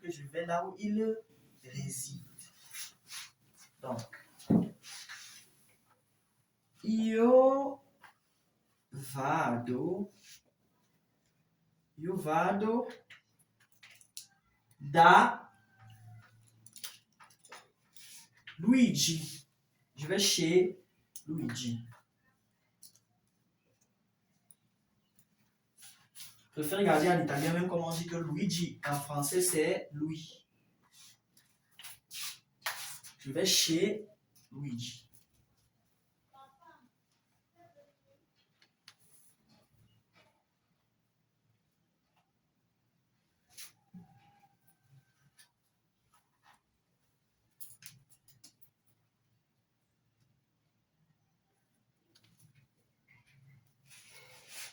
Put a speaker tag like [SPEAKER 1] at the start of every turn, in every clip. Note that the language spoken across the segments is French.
[SPEAKER 1] que je vais là où il réside. Donc, io vado da Luigi. Je vais chez Luigi. Je préfère regarder en italien, même comment on dit que Luigi en français c'est Louis. Je vais chez Luigi.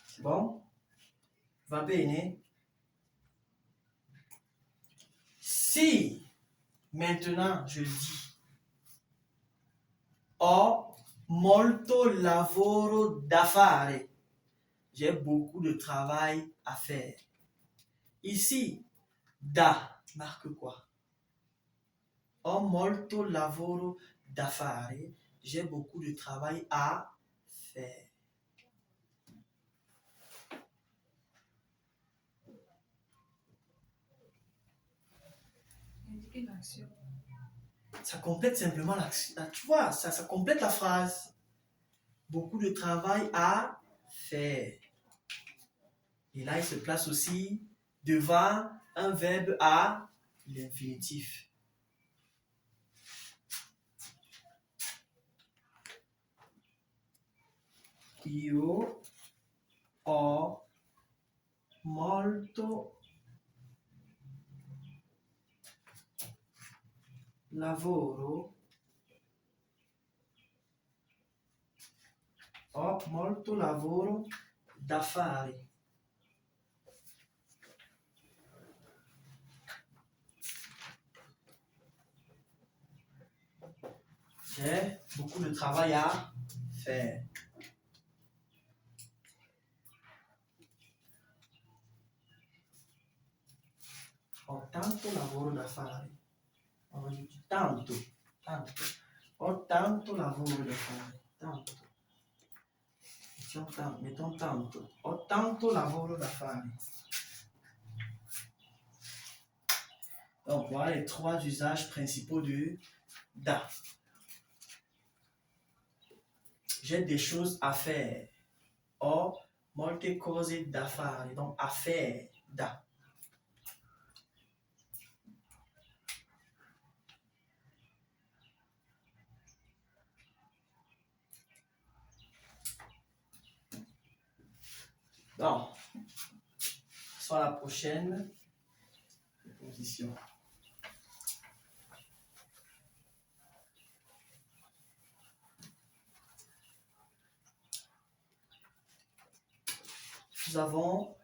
[SPEAKER 1] C'est bon? Va bene? Si maintenant je dis ho molto lavoro da fare, j'ai beaucoup de travail à faire. Ici, da marque quoi? Ho molto lavoro da fare, j'ai beaucoup de travail à faire. Ça complète simplement l'action. Tu vois, ça complète la phrase. Beaucoup de travail à faire. Et là, il se place aussi devant un verbe à l'infinitif. Io ho molto lavoro. Ho molto lavoro da fare. J'ai beaucoup de travail à faire. Ho tanto lavoro da fare. Ho tanto. Ho tanto lavoro da fare. Tanto. Mettons tanto. Ho tanto lavoro da fare. Donc voilà les trois usages principaux de da. J'ai des choses à faire. Ho molte cose da fare. Donc à faire, da. Bon. Passons à la prochaine position. Nous avons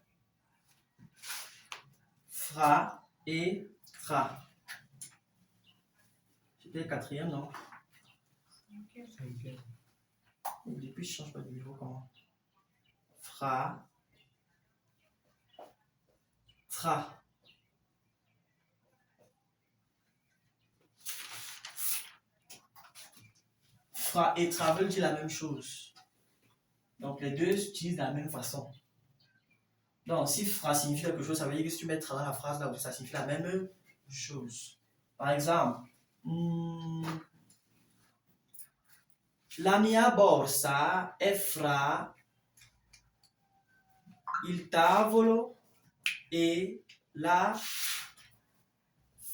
[SPEAKER 1] fra et tra. C'était le quatrième, non? Cinquième. Et depuis, je ne change pas de niveau, comment? Fra, tra. Fra et tra veulent dire la même chose. Donc les deux s'utilisent de la même façon. Donc si fra signifie quelque chose, ça veut dire que si tu mets tra dans la phrase là, ça signifie la même chose. Par exemple, la mia borsa è fra il tavolo e la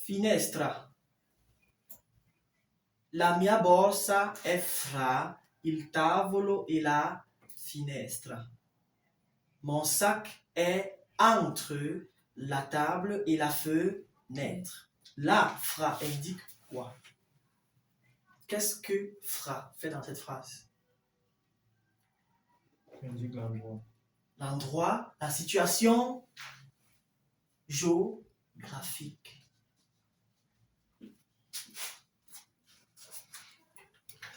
[SPEAKER 1] finestra. La mia borsa è fra il tavolo e la finestra. Mon sac est entre la table et la fenêtre. La fra indique quoi? Qu'est-ce que fra fait dans cette phrase?
[SPEAKER 2] Indique l'endroit.
[SPEAKER 1] L'endroit, la situation géographique.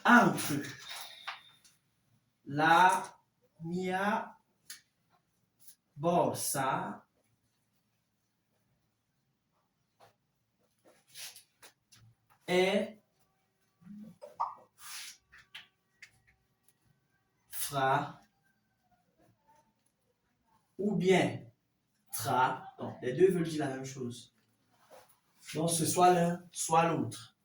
[SPEAKER 1] Entre la mia borsa est, fra, ou bien tra. Donc, les deux veulent dire la même chose. Donc, ce soit l'un, soit l'autre.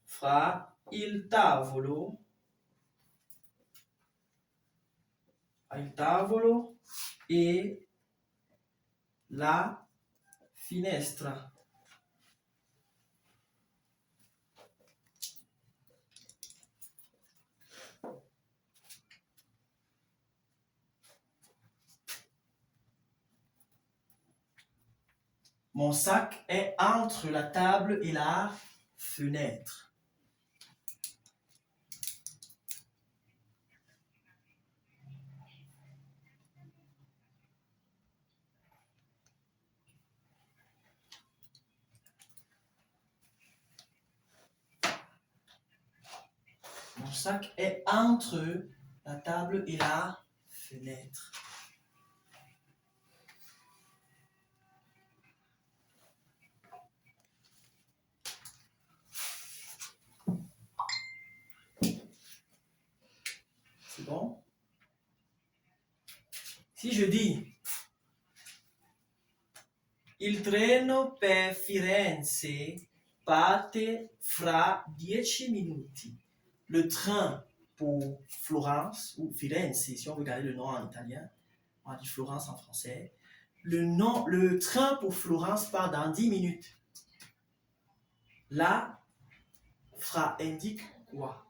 [SPEAKER 1] Fra il tavolo e la finestra. Mon sac est entre la table et la fenêtre. Mon sac est entre la table et la fenêtre. C'est bon? Si je dis il treno per Firenze parte fra 10 minuti. Le train pour Florence, ou Firenze, si on veut garder le nom en italien, on dit Florence en français. Le train pour Florence part dans 10 minutes. Là, fra indique quoi?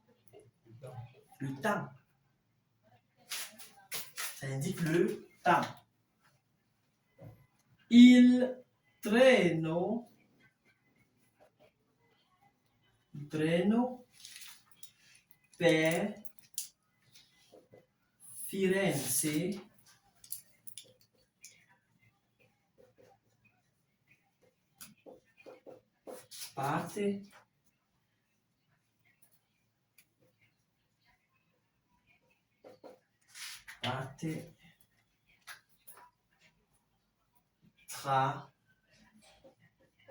[SPEAKER 1] Le temps. Ça indique le temps. Il treno per Firenze parte tra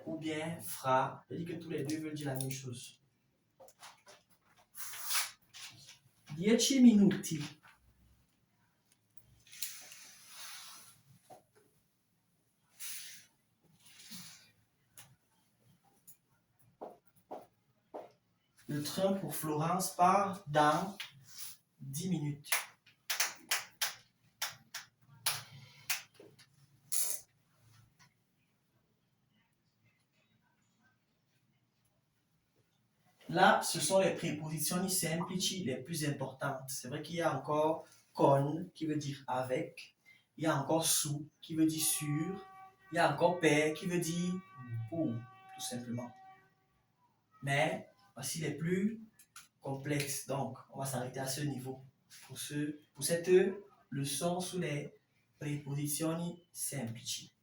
[SPEAKER 1] ou bien fra. Je dis que tous les deux veulent dire la même chose. 10 minuti. Le train pour Florence part dans 10 minutes. Là, ce sont les prépositions semplici les plus importantes. C'est vrai qu'il y a encore con qui veut dire avec. Il y a encore su qui veut dire sur. Il y a encore per qui veut dire pour, tout simplement. Mais voici les plus complexes. Donc, on va s'arrêter à ce niveau pour cette leçon sur les prépositions semplici.